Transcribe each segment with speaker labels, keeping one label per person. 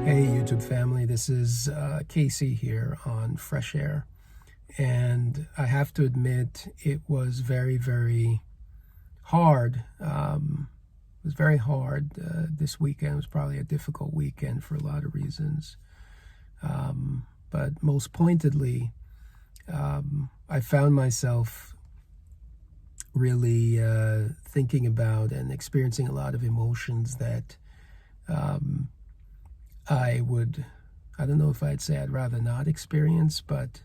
Speaker 1: Hey YouTube family, this is Casey here on Fresh Air, and I have to admit it was very, very hard. It was very hard. This weekend was probably a difficult weekend for a lot of reasons, but most pointedly, I found myself really thinking about and experiencing a lot of emotions that I don't know if I'd say I'd rather not experience, but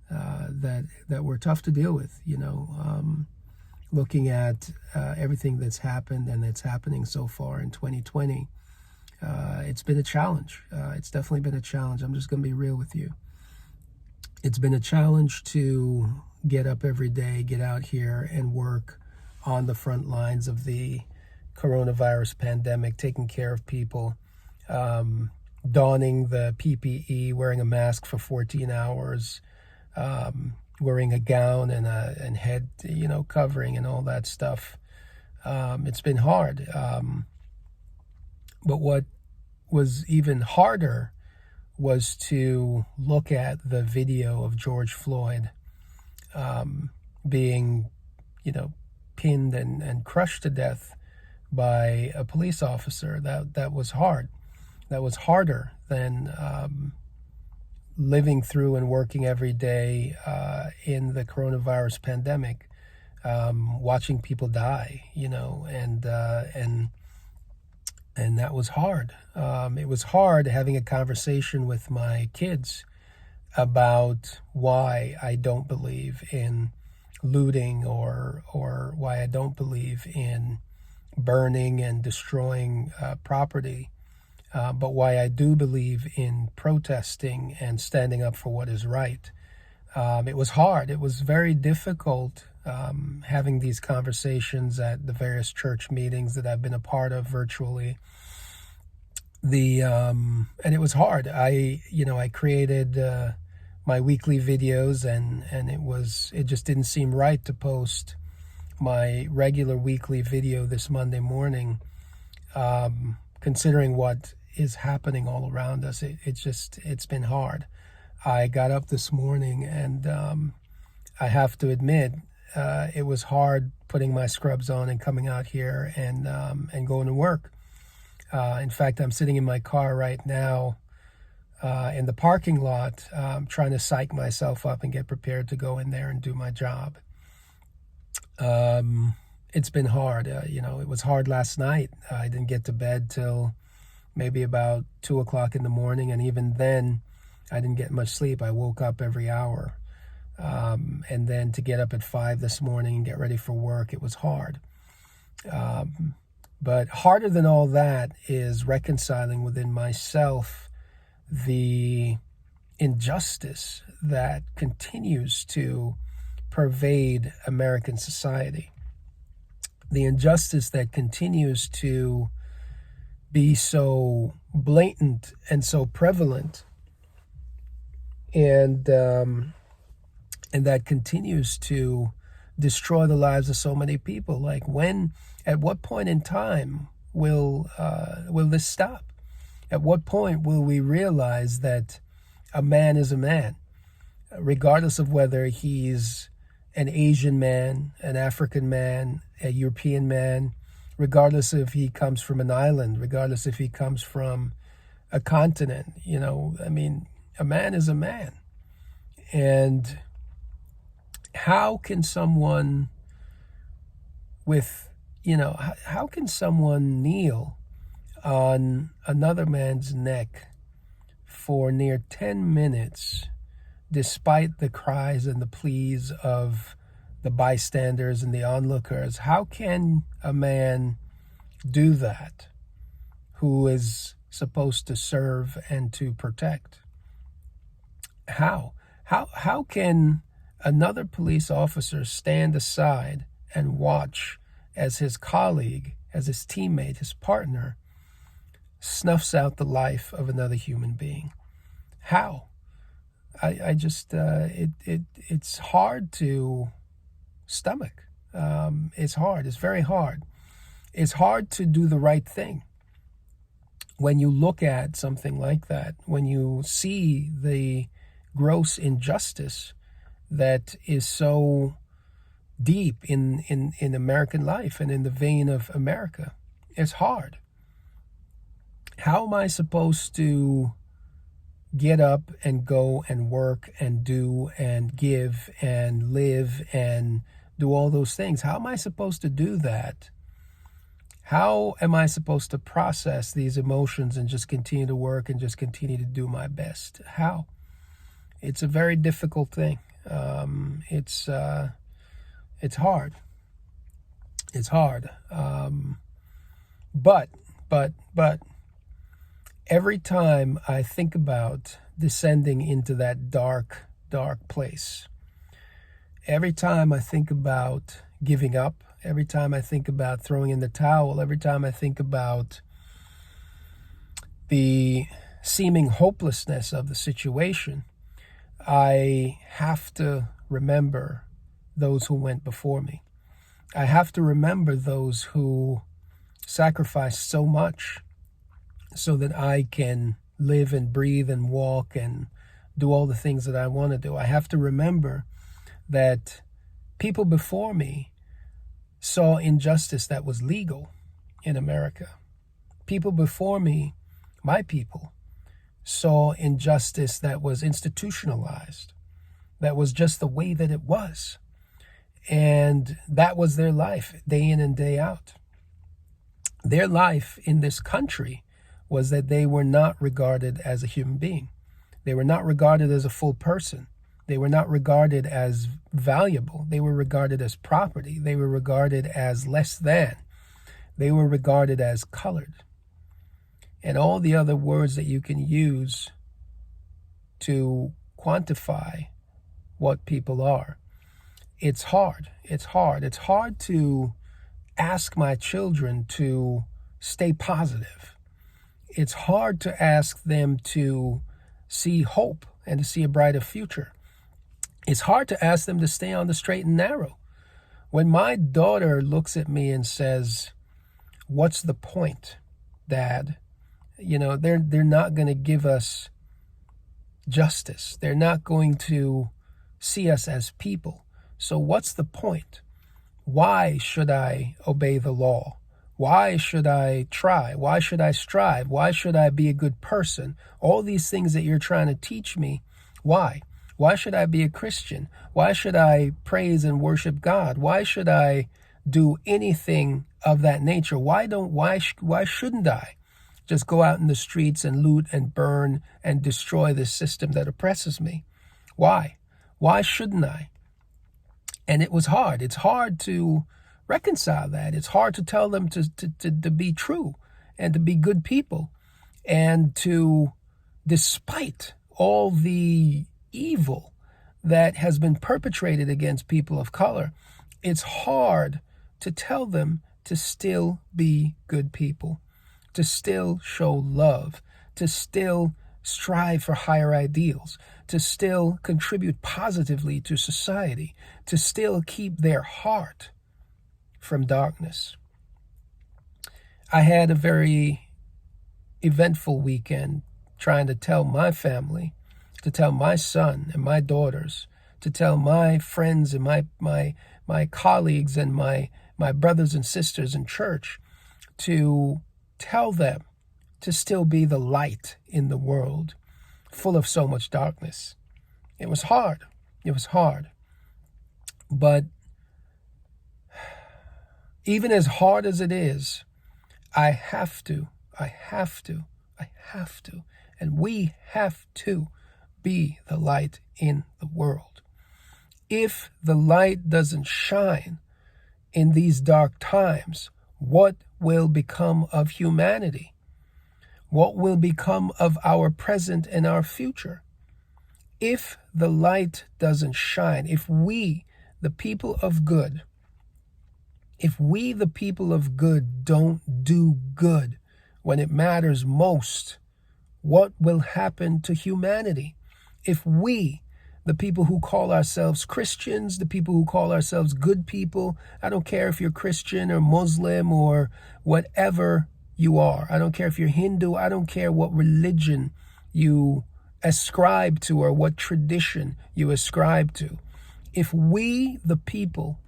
Speaker 1: that were tough to deal with, looking at everything that's happened and that's happening so far in 2020. It's been a challenge. It's definitely been a challenge. I'm just going to be real with you. It's been a challenge to get up every day, get out here and work on the front lines of the coronavirus pandemic, taking care of people, donning the PPE, wearing a mask for 14 hours, wearing a gown and head, covering and all that stuff. It's been hard. But what was even harder was to look at the video of George Floyd being, pinned and crushed to death by a police officer. That was hard. That was harder than living through and working every day in the coronavirus pandemic, watching people die, and that was hard. It was hard having a conversation with my kids about why I don't believe in looting or why I don't believe in burning and destroying property, but why I do believe in protesting and standing up for what is right. It was hard. It was very difficult having these conversations at the various church meetings that I've been a part of virtually. And it was hard. I created my weekly videos, and it just didn't seem right to post my regular weekly video this Monday morning, considering what is happening all around us. It's been hard. I got up this morning, and I have to admit, it was hard putting my scrubs on and coming out here and going to work. In fact, I'm sitting in my car right now in the parking lot, trying to psych myself up and get prepared to go in there and do my job. It's been hard. It was hard last night. I didn't get to bed till maybe about 2 o'clock in the morning, and even then, I didn't get much sleep. I woke up every hour. And then to get up at 5 this morning and get ready for work, it was hard. But harder than all that is reconciling within myself the injustice that continues to pervade American society. The injustice that continues to be so blatant and so prevalent, and that continues to destroy the lives of so many people. Like, at what point in time will this stop? At what point will we realize that a man is a man, regardless of whether he's an Asian man, an African man, a European man, regardless if he comes from an island, regardless if he comes from a continent? A man is a man. And how can someone how can someone kneel on another man's neck for near 10 minutes, despite the cries and the pleas of the bystanders and the onlookers? How can a man do that who is supposed to serve and to protect? How can another police officer stand aside and watch as his colleague, as his teammate, his partner, snuffs out the life of another human being? How? It's hard to stomach. It's hard. It's very hard. It's hard to do the right thing when you look at something like that, when you see the gross injustice that is so deep in American life and in the vein of America. It's hard. How am I supposed to get up and go and work and do and give and live and do all those things? How am I supposed to do that? How am I supposed to process these emotions and just continue to work and just continue to do my best? How? It's a very difficult thing. It's hard. It's hard. But every time I think about descending into that dark, dark place, every time I think about giving up, every time I think about throwing in the towel, every time I think about the seeming hopelessness of the situation, I have to remember those who went before me. I have to remember those who sacrificed so much so that I can live and breathe and walk and do all the things that I want to do. I have to remember that people before me saw injustice that was legal in America. People before me, my people, saw injustice that was institutionalized, that was just the way that it was. And that was their life, day in and day out. Their life in this country was that they were not regarded as a human being. They were not regarded as a full person. They were not regarded as valuable. They were regarded as property. They were regarded as less than. They were regarded as colored. And all the other words that you can use to quantify what people are. It's hard. It's hard. It's hard to ask my children to stay positive. It's hard to ask them to see hope and to see a brighter future. It's hard to ask them to stay on the straight and narrow. When my daughter looks at me and says, "What's the point, Dad?" You know, they're not going to give us justice. They're not going to see us as people. So what's the point? Why should I obey the law? Why should I try? Why should I strive? Why should I be a good person? All these things that you're trying to teach me, why? Why should I be a Christian? Why should I praise and worship God? Why should I do anything of that nature? Why shouldn't I just go out in the streets and loot and burn and destroy this system that oppresses me? Why? Why shouldn't I? And it was hard. It's hard to reconcile that. It's hard to tell them to be true and to be good people and to, despite all the evil that has been perpetrated against people of color, it's hard to tell them to still be good people, to still show love, to still strive for higher ideals, to still contribute positively to society, to still keep their heart from darkness. I had a very eventful weekend trying to tell my family, to tell my son and my daughters, to tell my friends and my colleagues and my brothers and sisters in church, to tell them to still be the light in the world full of so much darkness. It was hard. It was hard. But even as hard as it is, I have to, and we have to be the light in the world. If the light doesn't shine in these dark times, what will become of humanity? What will become of our present and our future? If the light doesn't shine, if we, the people of good, don't do good when it matters most, what will happen to humanity? If we, the people who call ourselves Christians, the people who call ourselves good people. I don't care if you're Christian or Muslim or whatever you are. I don't care if you're Hindu. I don't care what religion you ascribe to or what tradition you ascribe to. If we, the people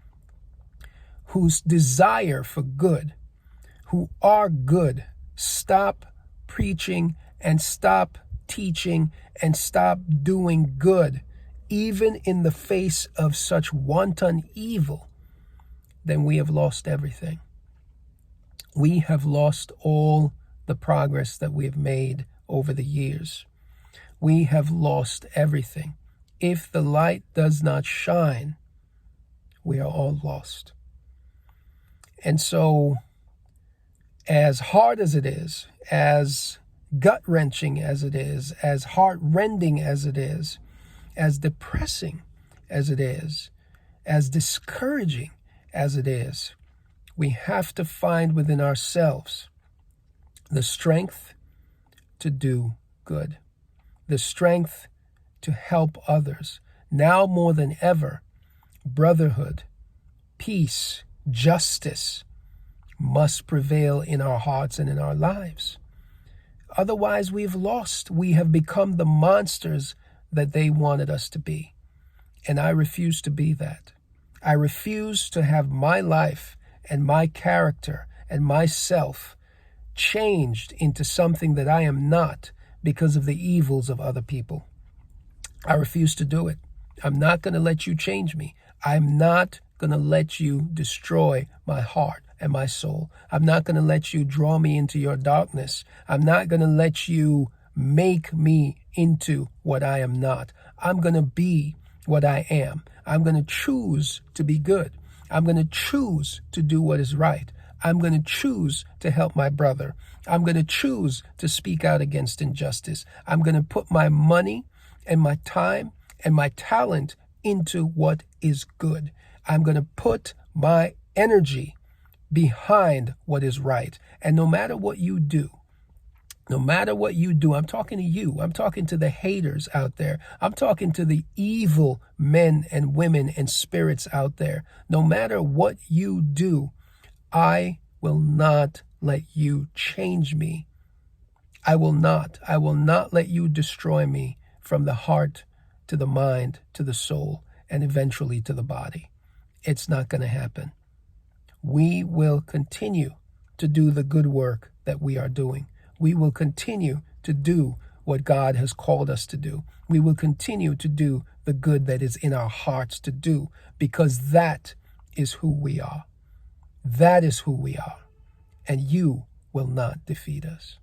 Speaker 1: whose desire for good, who are good, stop preaching and stop teaching and stop doing good, even in the face of such wanton evil, then we have lost everything. We have lost all the progress that we have made over the years. We have lost everything. If the light does not shine, we are all lost. And so, as hard as it is, as gut-wrenching as it is, as heart-rending as it is, as depressing as it is, as discouraging as it is, we have to find within ourselves the strength to do good, the strength to help others. Now more than ever, brotherhood, peace, justice must prevail in our hearts and in our lives. Otherwise, we've lost. We have become the monsters that they wanted us to be. And I refuse to be that. I refuse to have my life and my character and myself changed into something that I am not because of the evils of other people. I refuse to do it. I'm not going to let you change me. I'm not going to let you destroy my heart and my soul. I'm not going to let you draw me into your darkness. I'm not going to let you make me into what I am not. I'm going to be what I am. I'm going to choose to be good. I'm going to choose to do what is right. I'm going to choose to help my brother. I'm going to choose to speak out against injustice. I'm going to put my money and my time and my talent into what is good. I'm going to put my energy behind what is right. And no matter what you do, I'm talking to you. I'm talking to the haters out there. I'm talking to the evil men and women and spirits out there. No matter what you do, I will not let you change me. I will not let you destroy me from the heart to the mind to the soul and eventually to the body. It's not going to happen. We will continue to do the good work that we are doing. We will continue to do what God has called us to do. We will continue to do the good that is in our hearts to do, because that is who we are. That is who we are. And you will not defeat us.